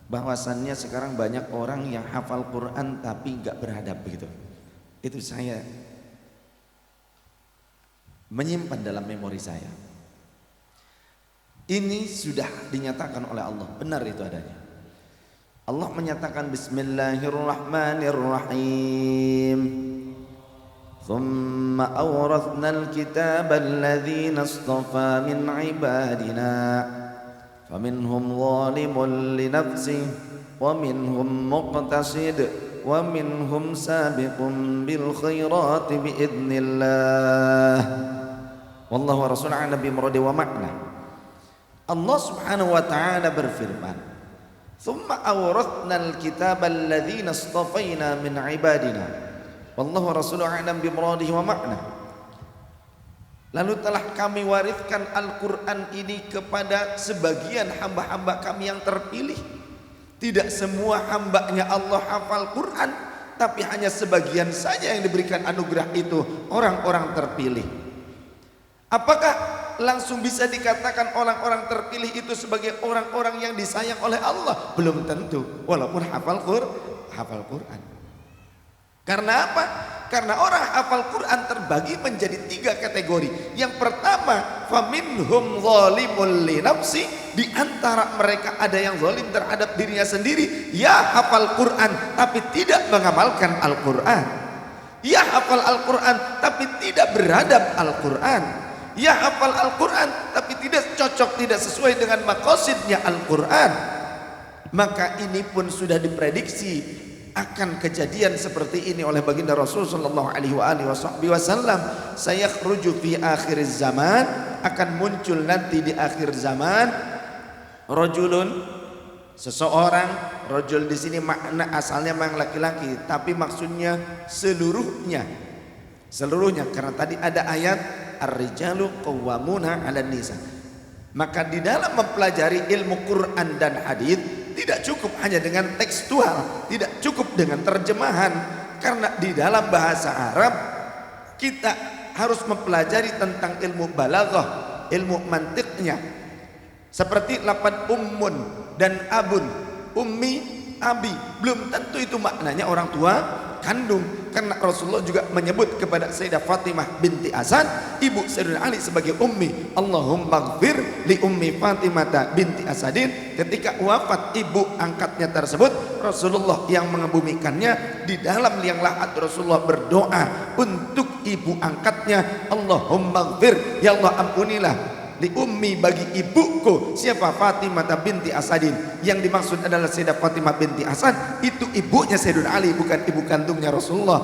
bahwasannya sekarang banyak orang yang hafal Quran tapi nggak beradab begitu. Itu saya menyimpan dalam memori saya. Ini sudah dinyatakan oleh Allah, benar itu adanya. Allah menyatakan Bismillahirrahmanirrahim. ثم أورثنا الكتاب الذين اصطفى من عبادنا فمنهم ظالم لنفسه ومنهم مقتصد ومنهم سابق بالخيرات بإذن الله والله ورسوله أعلم بمراد ومعنى. Allah subhanahu wa ta'ala berfirman, ثم أورثنا الكتاب الذين اصطفينا من عبادنا wallahu rasuluhu a'lam bimuradihi wa ma'na. Lalu telah kami wariskan Al-Quran ini kepada sebagian hamba-hamba kami yang terpilih. Tidak semua hambanya Allah hafal Quran, tapi hanya sebagian saja yang diberikan anugerah itu orang-orang terpilih. Apakah langsung bisa dikatakan orang-orang terpilih itu sebagai orang-orang yang disayang oleh Allah? Belum tentu, walaupun hafal Quran. Karena apa? Karena orang hafal Quran terbagi menjadi 3 kategori. Yang pertama, faminhum zalimul li nafsi, di antara mereka ada yang zalim terhadap dirinya sendiri. Ya hafal Quran tapi tidak mengamalkan Al-Quran. Ya hafal Al-Quran tapi tidak beradab Al-Quran. Ya hafal Al-Quran tapi tidak cocok, tidak sesuai dengan maqasidnya Al-Quran. Maka ini pun sudah diprediksi akan kejadian seperti ini oleh baginda Rasul sallallahu alaihi wasallam. Sayakhruju fi akhir zaman, akan muncul nanti di akhir zaman rajulun, seseorang. Rajul di sini makna asalnya memang laki-laki, tapi maksudnya seluruhnya karena tadi ada ayat ar-rijalu qawwamuna 'alan nisa. Maka di dalam mempelajari ilmu Quran dan hadis tidak cukup hanya dengan tekstual, tidak cukup dengan terjemahan, karena di dalam bahasa Arab kita harus mempelajari tentang ilmu balaghah, ilmu mantiknya. Seperti lafaz ummun dan abun, ummi, abi, belum tentu itu maknanya orang tua kandung, karena Rasulullah juga menyebut kepada Sayyidah Fatimah binti Hasan, ibu Sayyidina Ali, sebagai ummi. Allahumma ghfir li ummi Fatimah binti Asadin. Ketika wafat ibu angkatnya tersebut, Rasulullah yang mengebumikannya, di dalam liang lahat Rasulullah berdoa untuk ibu angkatnya, Allahumma ghfir, ya Allah ampunilah li ummi, bagi ibuku. Siapa? Fatimah binti Asadin. Yang dimaksud adalah Sayyidah Fatimah binti Asad, itu ibunya Sayyidina Ali, bukan ibu kandungnya Rasulullah.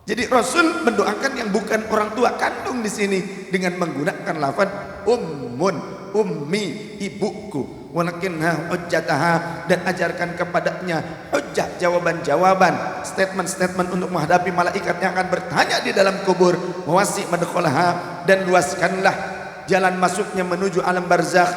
Jadi Rasul mendoakan yang bukan orang tua kandung di sini dengan menggunakan lafaz ummun, ummi, ibuku. Walakinha hujjataha, dan ajarkan kepadanya hujjah, jawaban-jawaban, statement-statement untuk menghadapi malaikat yang akan bertanya di dalam kubur. Wasi' madkhalaha, dan luaskanlah jalan masuknya menuju alam barzakh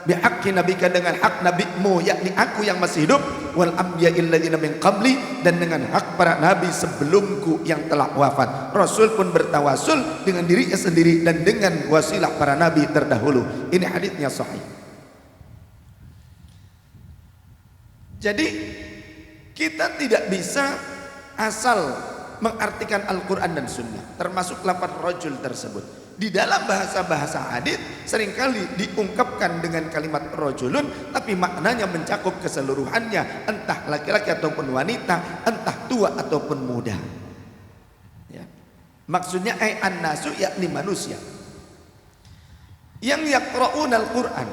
bihaqqi nabika, dengan hak nabimu, yakni aku yang masih hidup, wal anbiya'il ladzina min qabli, dan dengan hak para nabi sebelumku yang telah wafat. Rasul pun bertawasul dengan dirinya sendiri dan dengan wasilah para nabi terdahulu. Ini hadisnya sahih. Jadi kita tidak bisa asal mengartikan Al-Quran dan Sunnah, termasuk lafaz rajul tersebut. Di dalam bahasa-bahasa hadis seringkali diungkapkan dengan kalimat rajulun, tapi maknanya mencakup keseluruhannya, entah laki-laki ataupun wanita, entah tua ataupun muda. Ya. Maksudnya an-nasu, yakni manusia yang yaqra'una al-Quran.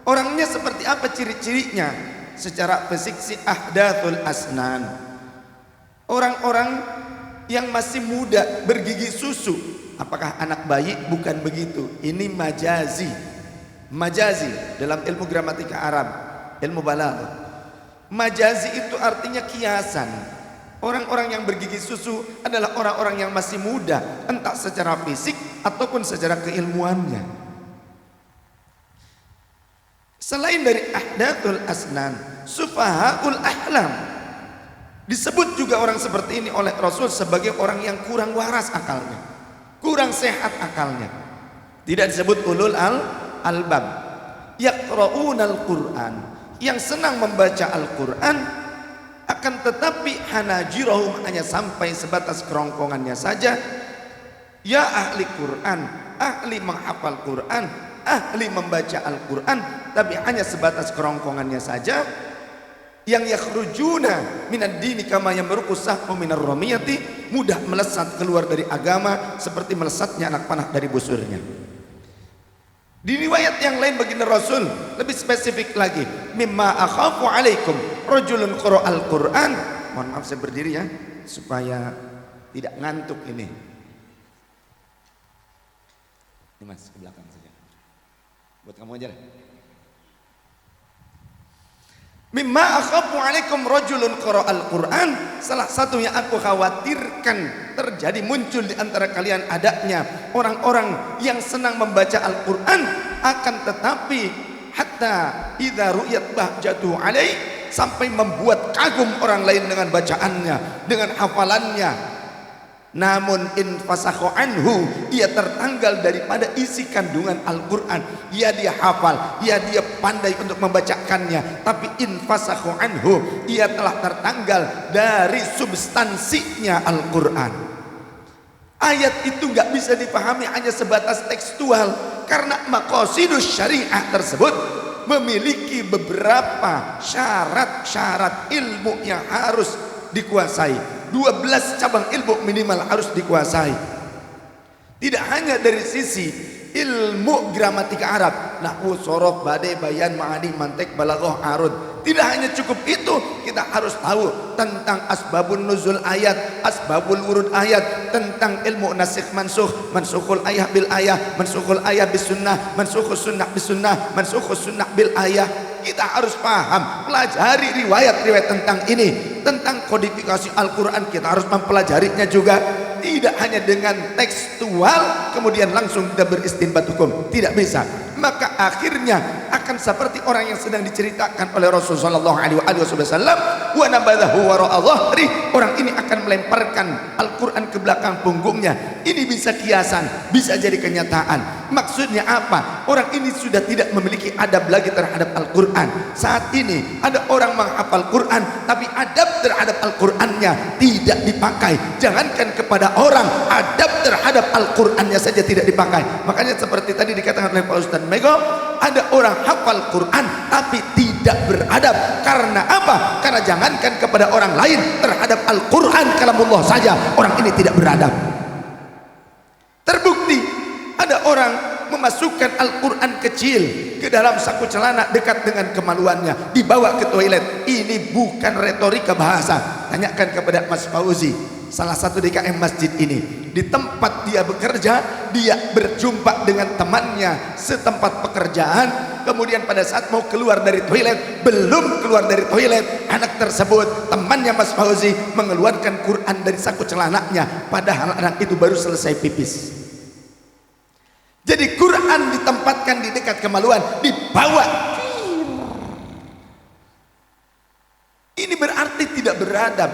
Orangnya seperti apa ciri-cirinya? Secara fisik si ahdathul asnan, orang-orang yang masih muda, bergigi susu. Apakah anak bayi? Bukan begitu. Ini majazi. Majazi dalam ilmu gramatika Arab, ilmu balaghah. Majazi itu artinya kiasan. Orang-orang yang bergigi susu adalah orang-orang yang masih muda, entah secara fisik ataupun secara keilmuannya. Selain dari ahdathul asnan, sufahaul ahlam, disebut juga orang seperti ini oleh Rasul sebagai orang yang kurang waras akalnya, kurang sehat akalnya. Tidak disebut ulul albab. Yaqra'unal Qur'an, yang senang membaca Al-Quran, akan tetapi hanajirahum hanya sampai sebatas kerongkongannya saja. Ya ahli Quran, ahli menghafal Quran, ahli membaca Al-Quran, tapi hanya sebatas kerongkongannya saja. Yang yakhrujuna minad dini kama yamruqu sahmu minar ramiyati, mudah melesat keluar dari agama seperti melesatnya anak panah dari busurnya. Di riwayat yang lain baginda Rasul lebih spesifik lagi, mimma akhafu alaikum rajulun qara'al Qur'an. Mohon maaf saya berdiri ya supaya tidak ngantuk ini. Ini Mas ke belakang saja. Buat kamu aja lah. Mimma akhafu alaikum rajulun qara'al Qur'an, salah satu yang aku khawatirkan terjadi muncul di antara kalian adanya orang-orang yang senang membaca Al-Qur'an, akan tetapi hatta idza ru'yat bahjatu alai, sampai membuat kagum orang lain dengan bacaannya, dengan hafalannya. Namun in fasakhu anhu, ia tertanggal daripada isi kandungan Al-Quran. Ya dia hafal, ya dia pandai untuk membacakannya, tapi in fasakhu anhu, ia telah tertanggal dari substansinya Al-Quran. Ayat itu nggak bisa dipahami hanya sebatas tekstual, karena maqasidus syariah tersebut memiliki beberapa syarat-syarat ilmu yang harus dikuasai. 12 cabang ilmu minimal harus dikuasai. Tidak hanya dari sisi ilmu gramatika Arab, nahwu, sorof, badai, bayan, ma'ani, mantek, balaghah, arud. Tidak hanya cukup itu, kita harus tahu tentang asbabun nuzul ayat, asbabul wurud ayat, tentang ilmu nasikh mansukh, mansukhul ayah bil ayah, mansukhul ayah bis sunnah, mansukhus sunnah bis sunnah, mansukhus sunnah bil ayah. Kita harus paham, pelajari riwayat-riwayat tentang ini, tentang kodifikasi Al-Quran. Kita harus mempelajarinya juga. Tidak hanya dengan tekstual kemudian langsung kita beristinbat hukum, tidak bisa. Maka akhirnya akan seperti orang yang sedang diceritakan oleh Rasulullah SAW, wa nabadahu wara'a dhahri, orang ini akan melemparkan Al-Quran ke belakang punggungnya. Ini bisa kiasan, bisa jadi kenyataan. Maksudnya apa? Orang ini sudah tidak memiliki adab lagi terhadap Al-Quran. Saat ini ada orang menghafal Quran, tapi adab terhadap Al-Qurannya tidak dipakai. Jangankan kepada orang, adab terhadap Al-Qurannya saja tidak dipakai. Makanya seperti tadi dikatakan oleh Pak Ustaz Mego, ada orang hafal Quran tapi tidak beradab. Karena apa? Karena jangankan kepada orang lain, terhadap Al-Quran kalamullah saja orang ini tidak beradab. Terbukti ada orang memasukkan Al-Quran kecil ke dalam saku celana dekat dengan kemaluannya, dibawa ke toilet. Ini bukan retorika bahasa. Tanyakan kepada Mas Fauzi, salah satu DKM masjid ini. Di tempat dia bekerja, dia berjumpa dengan temannya setempat pekerjaan. Kemudian pada saat mau keluar dari toilet, belum keluar dari toilet, anak tersebut, temannya Mas Fauzi, mengeluarkan Quran dari saku celananya, padahal anak itu baru selesai pipis. Jadi Quran ditempatkan di dekat kemaluan, dibawa. Ini berarti tidak beradab.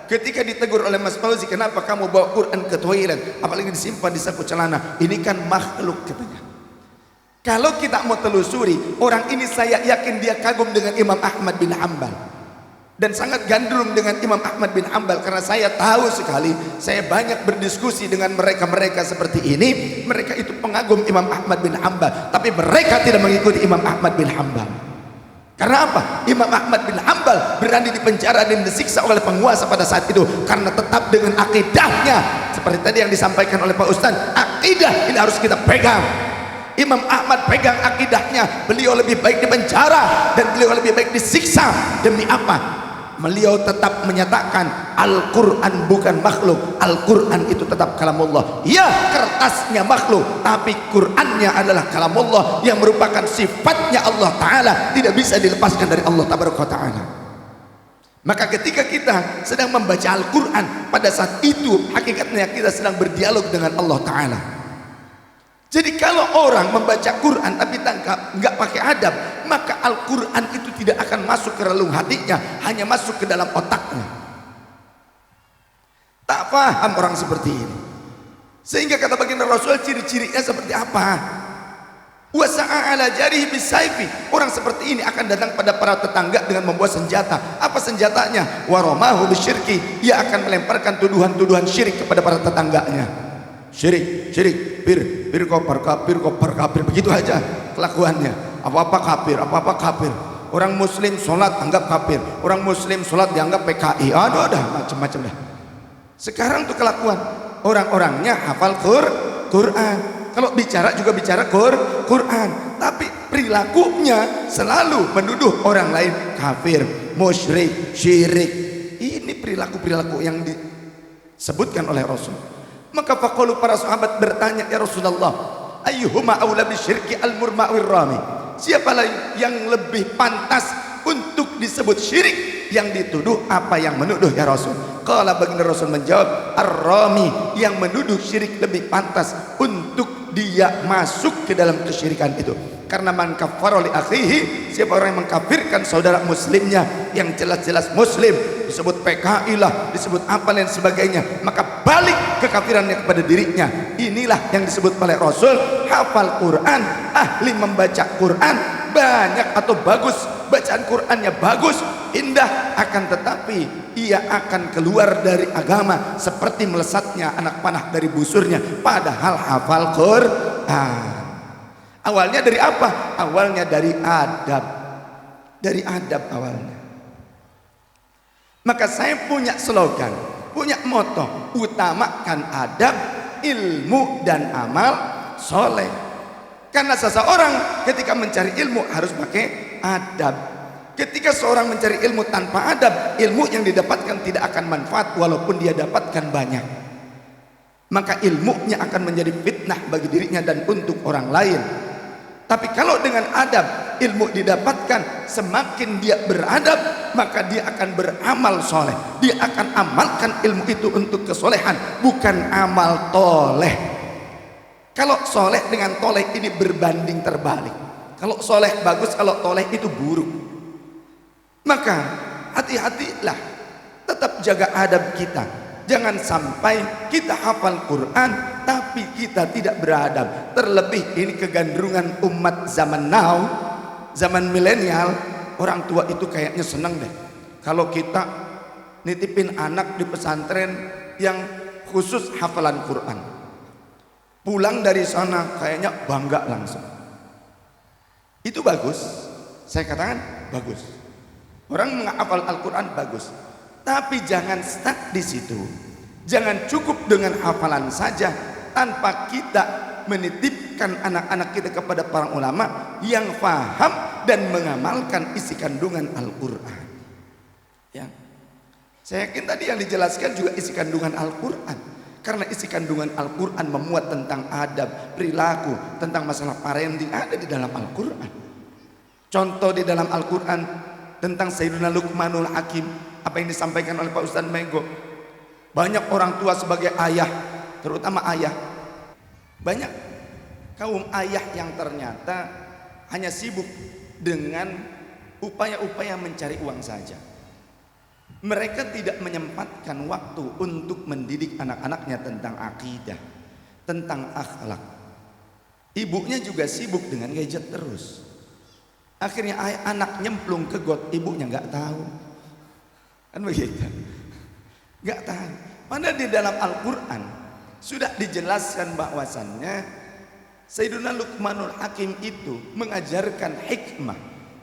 Ketika ditegur oleh Mas Fauzi, kenapa kamu bawa Quran ke toilet, apalagi disimpan di saku celana? Ini kan makhluk, katanya. Kalau kita mau telusuri, orang ini saya yakin dia kagum dengan Imam Ahmad bin Hanbal dan sangat gandrung dengan Imam Ahmad bin Hanbal, karena saya tahu sekali, saya banyak berdiskusi dengan mereka-mereka seperti ini. Mereka itu pengagum Imam Ahmad bin Hanbal, tapi mereka tidak mengikuti Imam Ahmad bin Hanbal. Karena apa? Imam Ahmad bin Hanbal berani dipenjara dan disiksa oleh penguasa pada saat itu karena tetap dengan akidahnya. Seperti tadi yang disampaikan oleh Pak Ustaz, akidah ini harus kita pegang. Imam Ahmad pegang akidahnya, beliau lebih baik dipenjara dan beliau lebih baik disiksa. Demi apa? Beliau tetap menyatakan Al-Quran bukan makhluk, Al-Quran itu tetap kalamullah. Ya, kertasnya makhluk, tapi Qurannya adalah kalamullah yang merupakan sifatnya Allah Ta'ala, tidak bisa dilepaskan dari Allah Ta'ala. Maka ketika kita sedang membaca Al-Quran, pada saat itu hakikatnya kita sedang berdialog dengan Allah Ta'ala. Jadi kalau orang membaca Quran tapi nggak pakai adab, maka Al-Quran itu tidak akan masuk ke relung hatinya, hanya masuk ke dalam otaknya. Tak paham orang seperti ini. Sehingga kata baginda Rasul, ciri-cirinya seperti apa? Wa sa'a ala jarihi bisayfi. Orang seperti ini akan datang pada para tetangga dengan membawa senjata. Apa senjatanya? Wa ramahu bisyirki. Ia akan melemparkan tuduhan-tuduhan syirik kepada para tetangganya. Syirik, bir kopar kafir, begitu aja kelakuannya. Apa-apa kafir. Orang muslim sholat anggap kafir. Orang muslim sholat dianggap PKI. Aduh, macam-macam dah. Sekarang tuh kelakuan. Orang-orangnya hafal Quran. Kalau bicara juga bicara Quran, tapi perilakunya selalu menuduh orang lain kafir, musyrik, syirik. Ini perilaku-perilaku yang disebutkan oleh Rasul. Maka faqalu, para sahabat bertanya, ya Rasulullah, ayyuhuma aula bisyirki al-murma'wir rami? Siapalah yang lebih pantas untuk disebut syirik, yang dituduh apa yang menuduh ya Rasul? Qala, baginda Rasul menjawab, ar-rami, yang menuduh syirik lebih pantas untuk dia masuk ke dalam kesyirikan itu. Karena man kafara li akhihi, siapa orang yang mengkafirkan saudara muslimnya yang jelas-jelas muslim, disebut PKI lah, disebut apa dan sebagainya, maka balik kekafirannya kepada dirinya. Inilah yang disebut oleh Rasul hafal Quran, ahli membaca Quran, banyak atau bagus, bacaan Qurannya bagus, indah, akan tetapi ia akan keluar dari agama seperti melesatnya anak panah dari busurnya, padahal hafal Quran. Awalnya dari apa? Awalnya dari adab. Dari adab awalnya. Maka saya punya slogan, punya moto, utamakan adab, ilmu dan amal soleh. Karena seseorang ketika mencari ilmu harus pakai adab. Ketika seorang mencari ilmu tanpa adab, ilmu yang didapatkan tidak akan manfaat walaupun dia dapatkan banyak. Maka ilmunya akan menjadi fitnah bagi dirinya dan untuk orang lain. Tapi kalau dengan adab ilmu didapatkan, semakin dia beradab, maka dia akan beramal soleh. Dia akan amalkan ilmu itu untuk kesolehan, bukan amal toleh. Kalau soleh dengan toleh ini berbanding terbalik. Kalau soleh bagus, kalau toleh itu buruk. Maka hati-hatilah, tetap jaga adab kita. Jangan sampai kita hafal Quran tapi kita tidak beradab. Terlebih ini kegandrungan umat zaman now, zaman milenial. Orang tua itu kayaknya senang deh kalau kita nitipin anak di pesantren yang khusus hafalan Quran. Pulang dari sana kayaknya bangga langsung. Itu bagus, saya katakan bagus. Orang menghafal Al-Quran bagus, tapi jangan stuck di situ. Jangan cukup dengan hafalan saja tanpa kita menitipkan anak-anak kita kepada para ulama yang faham dan mengamalkan isi kandungan Al-Quran. Ya, saya yakin tadi yang dijelaskan juga isi kandungan Al-Quran. Karena isi kandungan Al-Quran memuat tentang adab, perilaku, tentang masalah parenting ada di dalam Al-Quran. Contoh di dalam Al-Quran tentang Sayyidina Luqmanul Hakim, apa yang disampaikan oleh Pak Ustadz Mego. Banyak orang tua sebagai ayah, terutama ayah, banyak kaum ayah yang ternyata hanya sibuk dengan upaya-upaya mencari uang saja. Mereka tidak menyempatkan waktu untuk mendidik anak-anaknya tentang akidah, tentang akhlak. Ibunya juga sibuk dengan gadget terus. Akhirnya anak nyemplung ke got, ibunya nggak tahu. Kan begitu? Nggak tahu. Padahal di dalam Al-Quran sudah dijelaskan bahwasannya Sayyidina Luqmanul Hakim itu mengajarkan hikmah.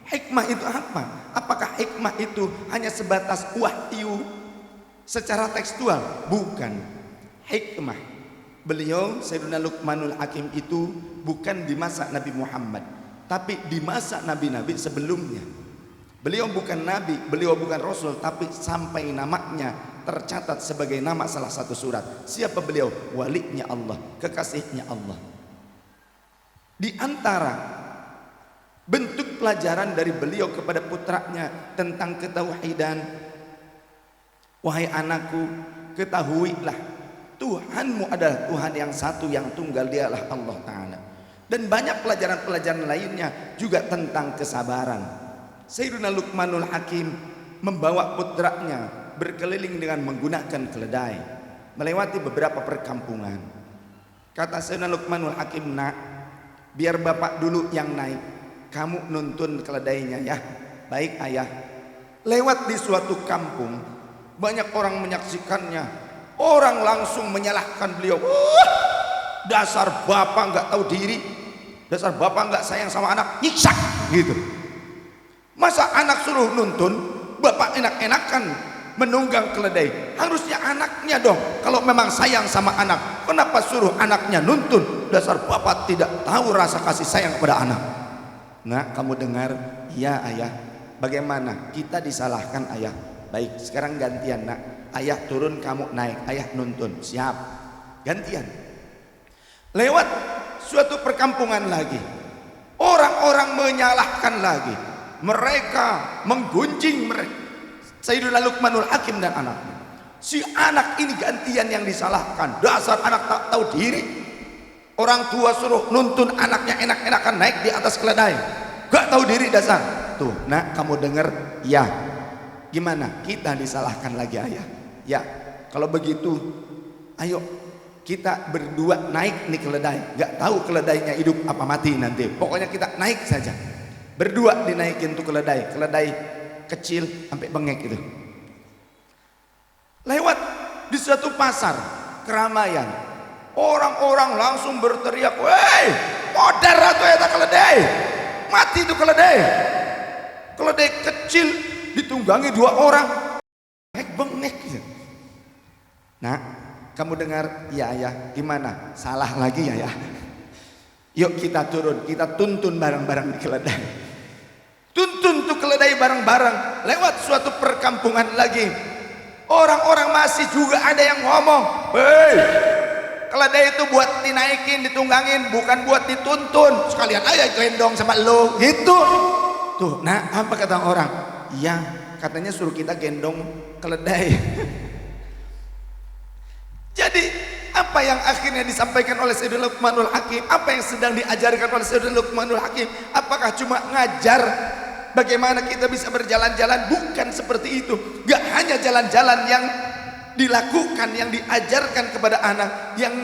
Hikmah itu apa? Apakah hikmah itu hanya sebatas wahyu secara tekstual? Bukan. Hikmah beliau Sayyidina Luqmanul Hakim itu bukan di masa Nabi Muhammad, tapi di masa nabi-nabi sebelumnya. Beliau bukan nabi, beliau bukan rasul, tapi sampai namanya tercatat sebagai nama salah satu surat. Siapa beliau? Walinya Allah, kekasihnya Allah. Di antara bentuk pelajaran dari beliau kepada putranya tentang ketauhidan, wahai anakku, ketahuilah Tuhanmu adalah Tuhan yang satu, yang tunggal, dialah Allah Ta'ala. Dan banyak pelajaran-pelajaran lainnya juga tentang kesabaran. Sayyidina Luqmanul Hakim membawa putranya berkeliling dengan menggunakan keledai, melewati beberapa perkampungan. Kata Sayyidina Luqmanul Hakim, nak, biar bapak dulu yang naik, kamu nuntun keledainya ya. Baik ayah. Lewat di suatu kampung, banyak orang menyaksikannya. Orang langsung menyalahkan beliau. Wah, dasar bapak nggak tahu diri, dasar bapak nggak sayang sama anak, nyiksa gitu. Masa anak suruh nuntun, bapak enak-enakan menunggang keledai? Harusnya anaknya dong, kalau memang sayang sama anak. Kenapa suruh anaknya nuntun? Dasar bapak tidak tahu rasa kasih sayang kepada anak. Nah, kamu dengar, ya ayah. Bagaimana? Kita disalahkan ayah. Baik, sekarang gantian nak. Ayah turun, kamu naik. Ayah nuntun. Siap. Gantian. Lewat suatu perkampungan lagi, orang-orang menyalahkan lagi. Mereka menggunjing mereka, Sayyidina Luqmanul Hakim dan anaknya. Si anak ini gantian yang disalahkan. Dasar anak tak tahu diri. Orang tua suruh nuntun anaknya enak-enakan naik di atas keledai, gak tahu diri dasar. Tuh, nak kamu dengar ya. Gimana? Kita disalahkan lagi ayah. Ya, kalau begitu ayo kita berdua naik nih keledai. Gak tahu keledainya hidup apa mati nanti. Pokoknya kita naik saja. Berdua dinaikin tuh keledai. Keledai kecil sampai bengek itu. Lewat di suatu pasar keramaian, orang-orang langsung berteriak, "Woi, modar atau eta keledai? Mati itu keledai." Keledai kecil ditunggangi 2 orang. Bengek. Nah, kamu dengar ya ayah, gimana? Salah lagi ya. Yuk kita turun, kita tuntun bareng-bareng di keledai. Tuntun tuh keledai bareng-bareng. Lewat suatu perkampungan lagi, orang-orang masih juga ada yang ngomong, "Hei, keledai itu buat dinaikin, ditunggangin, bukan buat dituntun. Sekalian aja gendong sama lo." Gitu. Tuh, nah apa kata orang? Ya, katanya suruh kita gendong keledai. Jadi apa yang akhirnya disampaikan oleh Sayyidina Luqmanul Hakim? Apa yang sedang diajarkan oleh Sayyidina Luqmanul Hakim? Apakah cuma ngajar bagaimana kita bisa berjalan-jalan? Bukan seperti itu. Gak hanya jalan-jalan yang dilakukan, yang diajarkan kepada anak, yang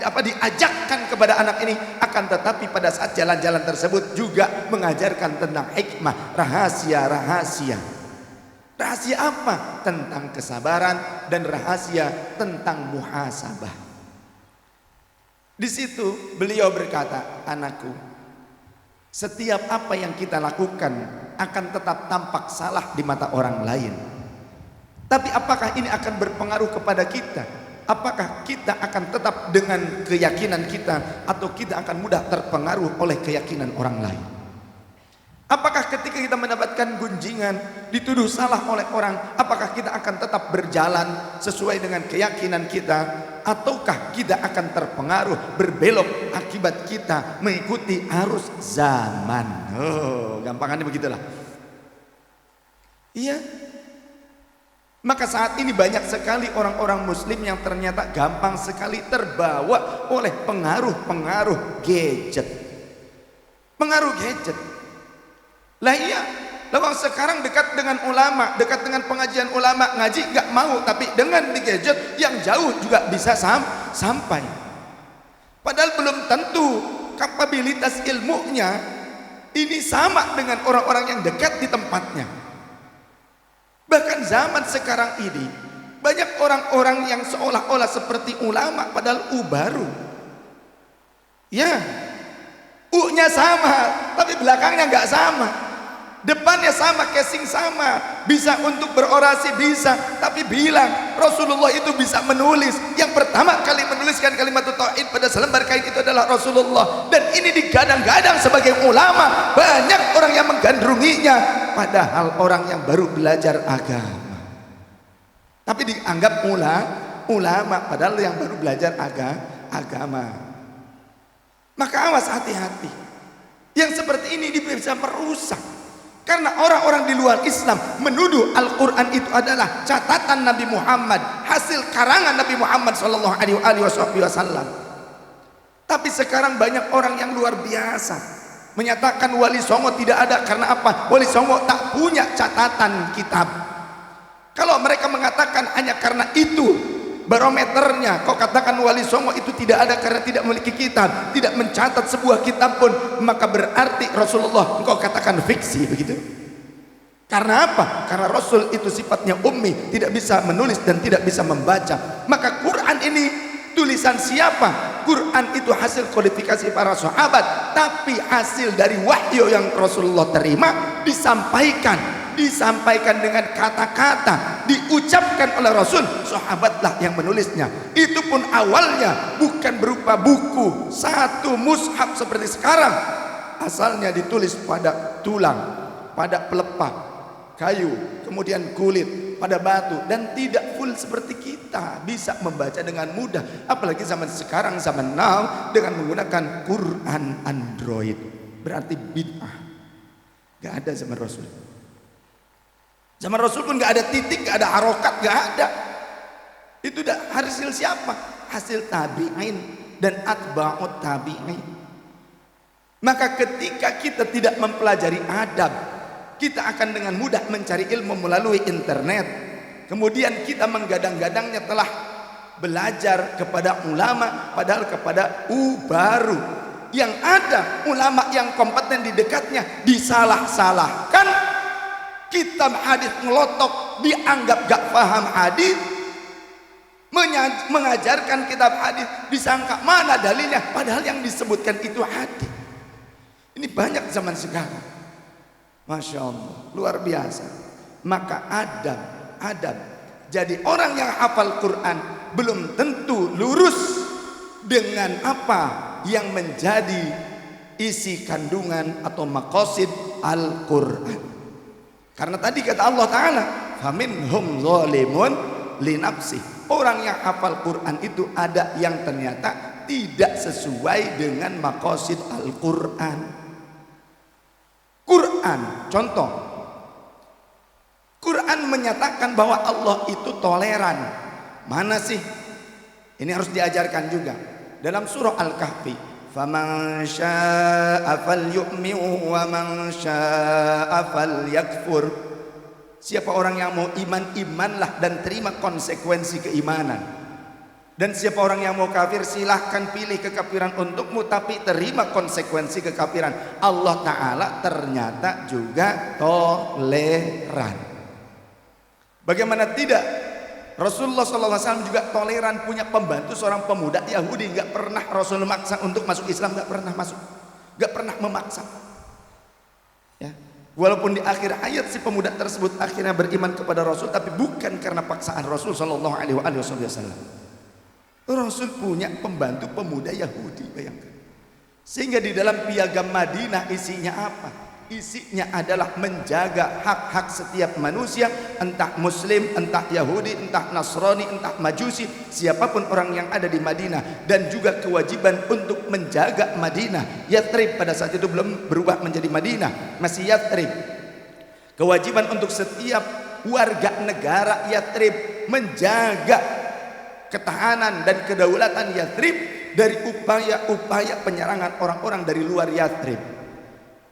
diajakkan kepada anak ini, akan tetapi pada saat jalan-jalan tersebut juga mengajarkan tentang hikmah, rahasia-rahasia. Rahasia apa? Tentang kesabaran dan rahasia tentang muhasabah. Di situ beliau berkata, "Anakku, setiap apa yang kita lakukan akan tetap tampak salah di mata orang lain. Tapi apakah ini akan berpengaruh kepada kita? Apakah kita akan tetap dengan keyakinan kita, atau kita akan mudah terpengaruh oleh keyakinan orang lain? Apakah ketika kita mendapatkan gunjingan, dituduh salah oleh orang, apakah kita akan tetap berjalan sesuai dengan keyakinan kita, ataukah kita akan terpengaruh, berbelok akibat kita mengikuti arus zaman?" Oh, gampangannya begitulah. Iya. Maka saat ini banyak sekali orang-orang muslim yang ternyata gampang sekali terbawa oleh pengaruh-pengaruh gadget. Pengaruh gadget. Lah iya, lawang sekarang dekat dengan ulama, dekat dengan pengajian ulama, ngaji gak mau, tapi dengan di gadget yang jauh juga bisa sampai. Padahal belum tentu kapabilitas ilmunya ini sama dengan orang-orang yang dekat di tempatnya. Bahkan zaman sekarang ini banyak orang-orang yang seolah-olah seperti ulama padahal baru. Ya, U-nya sama tapi belakangnya nggak sama. Depannya sama, casing sama, bisa untuk berorasi bisa, tapi bilang Rasulullah itu bisa menulis. Yang pertama kali menuliskan kalimat tauhid pada selembar kain itu adalah Rasulullah, dan ini digadang-gadang sebagai ulama. Banyak orang yang menggandrunginya, padahal orang yang baru belajar agama. Tapi dianggap ulama, padahal yang baru belajar agama. Maka awas, hati-hati. Yang seperti ini bisa merusak. Karena orang-orang di luar Islam menuduh Al-Quran itu adalah catatan Nabi Muhammad, hasil karangan Nabi Muhammad SAW. Tapi sekarang banyak orang yang luar biasa menyatakan Wali Songo tidak ada. Karena apa? Wali Songo tak punya catatan kitab. Kalau mereka mengatakan hanya karena itu barometernya. Kau katakan Wali Songo itu tidak ada karena tidak memiliki kitab, tidak mencatat sebuah kitab pun, maka berarti Rasulullah engkau katakan fiksi, begitu. Karena apa? Karena Rasul itu sifatnya ummi, tidak bisa menulis dan tidak bisa membaca. Maka Quran ini tulisan siapa? Quran itu hasil kodifikasi para sahabat, tapi hasil dari wahyu yang Rasulullah terima disampaikan dengan kata-kata, diucapkan oleh Rasul, sahabatlah yang menulisnya. Itu pun awalnya bukan berupa buku, satu mushaf seperti sekarang, asalnya ditulis pada tulang, pada pelepah kayu, kemudian kulit, pada batu, dan tidak full seperti kita bisa membaca dengan mudah. Apalagi zaman sekarang, zaman now, dengan menggunakan Quran Android. Berarti bid'ah. Gak ada zaman Rasul. Zaman Rasul pun gak ada titik, gak ada harokat, gak ada. Itu udah hasil siapa? Hasil tabi'in dan atba'ut tabi'in. Maka ketika kita tidak mempelajari adab, kita akan dengan mudah mencari ilmu melalui internet. Kemudian kita menggadang-gadangnya telah belajar kepada ulama, padahal kepada baru. Yang ada ulama yang kompeten di dekatnya disalah-salahkan. Kitab hadis ngelotok, dianggap gak paham hadis. Mengajarkan kitab hadis disangka mana dalilnya, padahal yang disebutkan itu hadis. Ini banyak zaman sekarang. Masya Allah, luar biasa. Maka adab. Jadi orang yang hafal Quran belum tentu lurus dengan apa yang menjadi isi kandungan atau maqasid Al-Quran. Karena tadi kata Allah Ta'ala, faminhum zalimun li nafsih. Orang yang hafal Quran itu ada yang ternyata tidak sesuai dengan maqasid Al-Quran. Quran, contoh, Quran menyatakan bahwa Allah itu toleran. Mana sih? Ini harus diajarkan juga. Dalam surah Al-Kahfi, faman syaa'a falyu'min wa man syaa'a falyakfur. Siapa orang yang mau iman, imanlah dan terima konsekuensi keimanan. Dan siapa orang yang mau kafir, silahkan pilih kekafiran untukmu, tapi terima konsekuensi kekafiran. Allah Ta'ala ternyata juga toleran. Bagaimana tidak? Rasulullah SAW juga toleran, punya pembantu seorang pemuda Yahudi. Gak pernah Rasul memaksa untuk masuk Islam, gak pernah masuk, gak pernah memaksa ya. Walaupun di akhir ayat si pemuda tersebut akhirnya beriman kepada Rasul, tapi bukan karena paksaan Rasul SAW. Rasul punya pembantu pemuda Yahudi, bayangkan. Sehingga di dalam piagam Madinah isinya apa? Isinya adalah menjaga hak-hak setiap manusia, entah Muslim, entah Yahudi, entah Nasrani, entah Majusi, siapapun orang yang ada di Madinah. Dan juga kewajiban untuk menjaga Madinah. Yathrib pada saat itu belum berubah menjadi Madinah, masih Yathrib. Kewajiban untuk setiap warga negara Yathrib menjaga ketahanan dan kedaulatan Yathrib dari upaya-upaya penyerangan orang-orang dari luar Yathrib.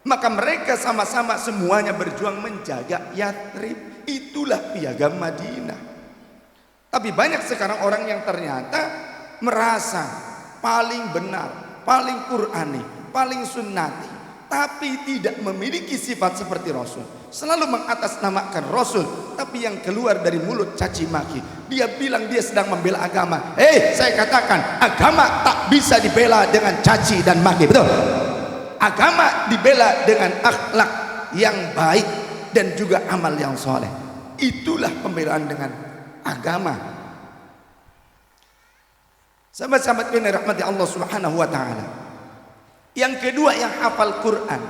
Maka mereka sama-sama semuanya berjuang menjaga Yathrib. Itulah piagam Madinah. Tapi banyak sekarang orang yang ternyata merasa paling benar, paling Qurani, paling sunnati, tapi tidak memiliki sifat seperti Rasul. Selalu mengatasnamakan Rasul, tapi yang keluar dari mulut caci maki. Dia bilang dia sedang membela agama. Saya katakan agama tak bisa dibela dengan caci dan maki, betul? Agama dibela dengan akhlak yang baik dan juga amal yang soleh. Itulah pembelaan dengan agama. Sahabat-sahabat yang dirahmati Allah Subhanahu wa taala. Yang kedua yang hafal Quran,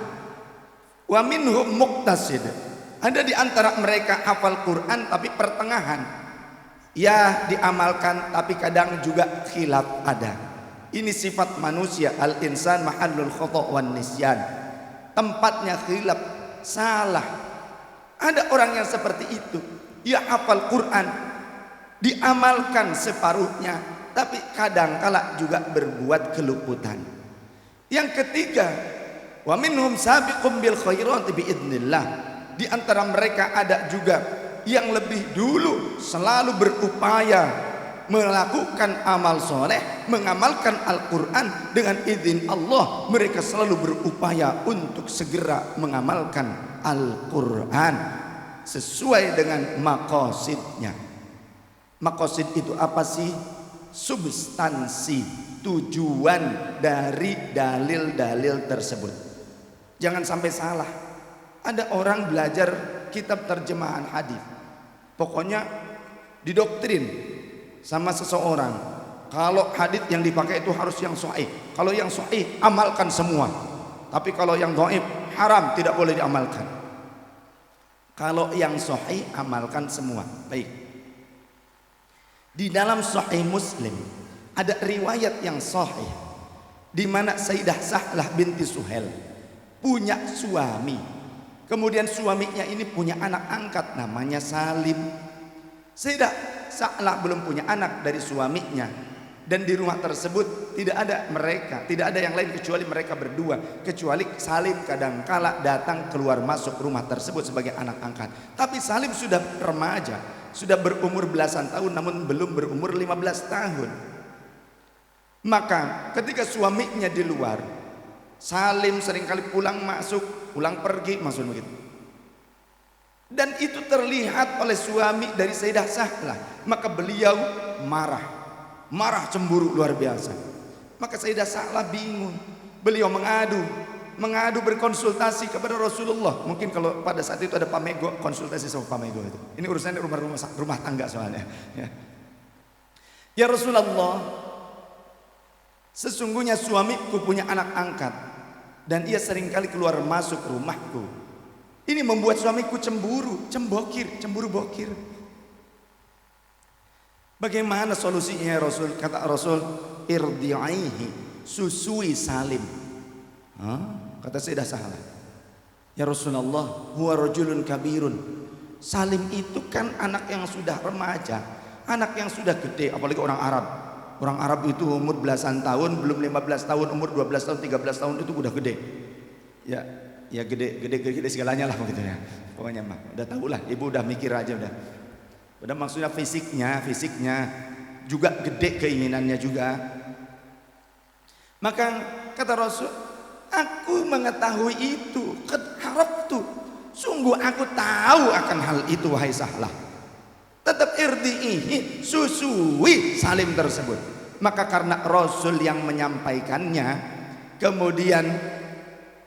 wa minhum muqtasid. Ada di antara mereka hafal Quran tapi pertengahan. Ya diamalkan tapi kadang juga khilaf ada. Ini sifat manusia, al-insan mahallul khata' wan nisyan. Tempatnya khilaf, salah. Ada orang yang seperti itu. Ia hafal Quran, diamalkan separuhnya, tapi kadang kala juga berbuat keluputan. Yang ketiga, wa minhum sabiqum bil khairati biidznillah. Di antara mereka ada juga yang lebih dulu selalu berupaya melakukan amal soleh, mengamalkan Al-Quran dengan izin Allah, mereka selalu berupaya untuk segera mengamalkan Al-Quran sesuai dengan maqasidnya. Maqasid itu apa sih? Substansi, tujuan dari dalil-dalil tersebut. Jangan sampai salah. Ada orang belajar kitab terjemahan hadis, pokoknya didoktrin sama seseorang, kalau hadis yang dipakai itu harus yang sahih. Kalau yang sahih amalkan semua, tapi kalau yang dhaif haram, tidak boleh diamalkan. Kalau yang sahih amalkan semua. Baik. Di dalam Sahih Muslim ada riwayat yang sahih di mana Sayyidah Sahlah binti Suhail punya suami. Kemudian suaminya ini punya anak angkat namanya Salim. Sayyidah Sa'lah belum punya anak dari suaminya, dan di rumah tersebut tidak ada mereka, tidak ada yang lain kecuali mereka berdua, kecuali Salim kadang kala datang keluar masuk rumah tersebut sebagai anak angkat. Tapi Salim sudah remaja, sudah berumur belasan tahun, namun belum berumur 15 tahun. Maka ketika suaminya di luar, Salim seringkali pulang masuk, pulang pergi, masuk begitu. Dan itu terlihat oleh suami dari Sayyidah Sahlah. Maka beliau marah cemburu luar biasa. Maka Sayyidah Sahlah bingung. Beliau mengadu berkonsultasi kepada Rasulullah. Mungkin kalau pada saat itu ada pamego, konsultasi sama pamego itu. Ini urusannya rumah tangga soalnya. Ya Rasulullah, sesungguhnya suamiku punya anak angkat dan ia seringkali keluar masuk rumahku. Ini membuat suamiku cemburu bokir. Bagaimana solusinya ya Rasul? Kata Rasul, irdi'aihi, susui Salim. Kata Sayyidah Sahlah, ya Rasulullah, huwa rajulun kabirun. Salim itu kan anak yang sudah remaja, anak yang sudah gede, apalagi orang Arab. Orang Arab itu umur belasan tahun, belum 15 tahun, umur 12 tahun, 13 tahun itu udah gede. Ya gede segalanya lah begitu ya. Pokoknya mah udah tahu lah, ibu udah mikir aja udah. Udah maksudnya fisiknya juga gede, keinginannya juga. Maka kata Rasul, aku mengetahui itu, qad haraftu, sungguh aku tahu akan hal itu wahai Sahlah. Tetap irdi'ihi, susui Salim tersebut. Maka karena Rasul yang menyampaikannya, kemudian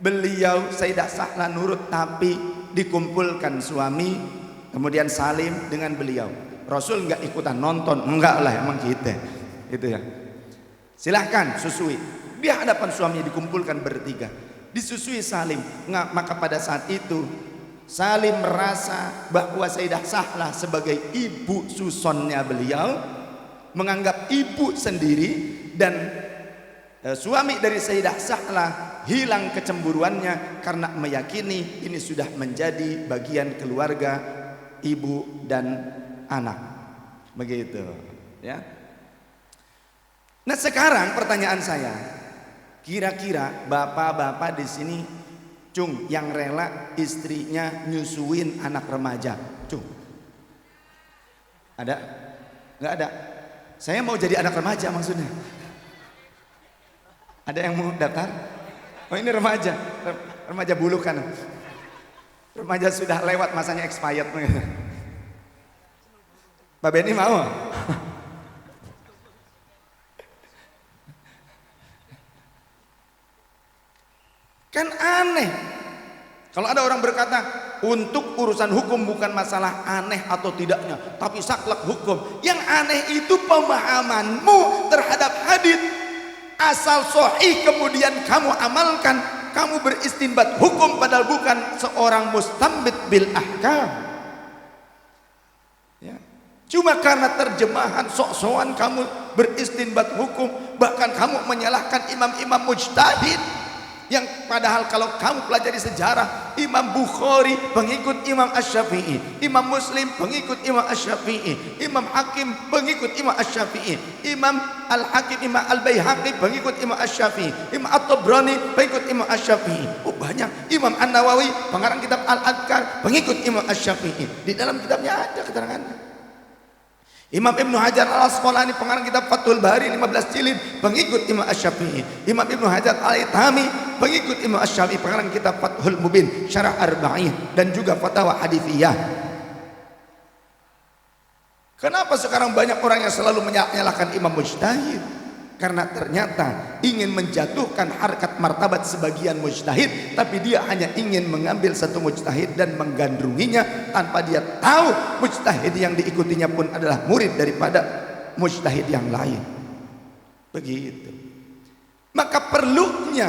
beliau Sayyidah Sahlah nurut, tapi dikumpulkan suami kemudian Salim dengan beliau. Rasul enggak ikutan nonton, enggak lah, emang kita itu ya. Silahkan susui. Di hadapan suaminya dikumpulkan bertiga, disusui Salim. Maka pada saat itu Salim merasa bahwa Sayyidah Sahlah sebagai ibu susonnya beliau, menganggap ibu sendiri, dan suami dari Sayyidah Sahlah hilang kecemburuannya karena meyakini ini sudah menjadi bagian keluarga ibu dan anak. Begitu ya. Nah sekarang pertanyaan saya, kira-kira bapak-bapak di sini, Cung, yang rela istrinya nyusuin anak remaja, Cung, ada? Nggak ada. Saya mau jadi anak remaja maksudnya. Ada yang mau daftar? Oh ini remaja bulu kan. Remaja sudah lewat masanya expired. Mbak Beni mau? Kan aneh. Kalau ada orang berkata, untuk urusan hukum bukan masalah aneh atau tidaknya, tapi saklek hukum. Yang aneh itu pemahamanmu terhadap hadits. Asal sahih kemudian kamu amalkan, kamu beristinbat hukum padahal bukan seorang mustambit bil ahkam. Ya. Cuma karena terjemahan sok-sokan kamu beristinbat hukum, bahkan kamu menyalahkan imam-imam mujtahid. Yang padahal kalau kamu pelajari sejarah, Imam Bukhari pengikut Imam Asy-Syafi'i, Imam Muslim pengikut Imam Asy-Syafi'i, Imam Hakim pengikut Imam Asy-Syafi'i, Imam Al-Hakim, Imam Al-Baihaqi pengikut Imam Asy-Syafi'i, Imam At-Tabrani pengikut Imam Asy-Syafi'i. Oh banyak. Imam An-Nawawi pengarang kitab Al-Adhkar pengikut Imam Asy-Syafi'i. Di dalam kitabnya ada keterangannya. Imam Ibnu Hajar Al-Asqalani pengarang kitab Fathul Bari 15 jilid, pengikut Imam Asy-Syafi'i. Imam Ibnu Hajar Al-Haythami pengikut Imam Asy-Syafi'i, pengarang kitab Fathul Mubin, Syarah Arba'in dan juga Fatwa Haditsiyah. Kenapa sekarang banyak orang yang selalu menyalahkan imam mujtahid? Karena ternyata ingin menjatuhkan harkat martabat sebagian mujtahid, tapi dia hanya ingin mengambil satu mujtahid dan menggandrunginya tanpa dia tahu mujtahid yang diikutinya pun adalah murid daripada mujtahid yang lain. Begitu. Maka perlunya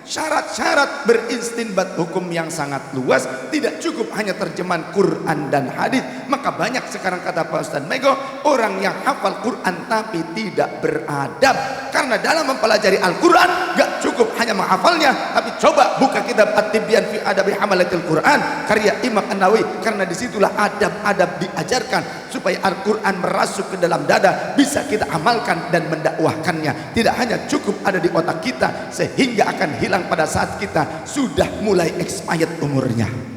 syarat-syarat beristinbat hukum yang sangat luas, tidak cukup hanya terjemahan Quran dan hadis. Maka banyak sekarang, kata Pak Ustaz Mego, orang yang hafal Quran tapi tidak beradab. Karena dalam mempelajari Al-Quran gak cukup hanya menghafalnya, tapi coba buka kitab At-Tibyan fi Adabi Hamalatil Quran karya Imam An-Nawawi, karena disitulah adab-adab diajarkan supaya Al-Quran merasuk ke dalam dada, bisa kita amalkan dan mendakwahkannya. Tidak hanya cukup ada di otak kita sehingga akan hilang pada saat kita sudah mulai expired umurnya.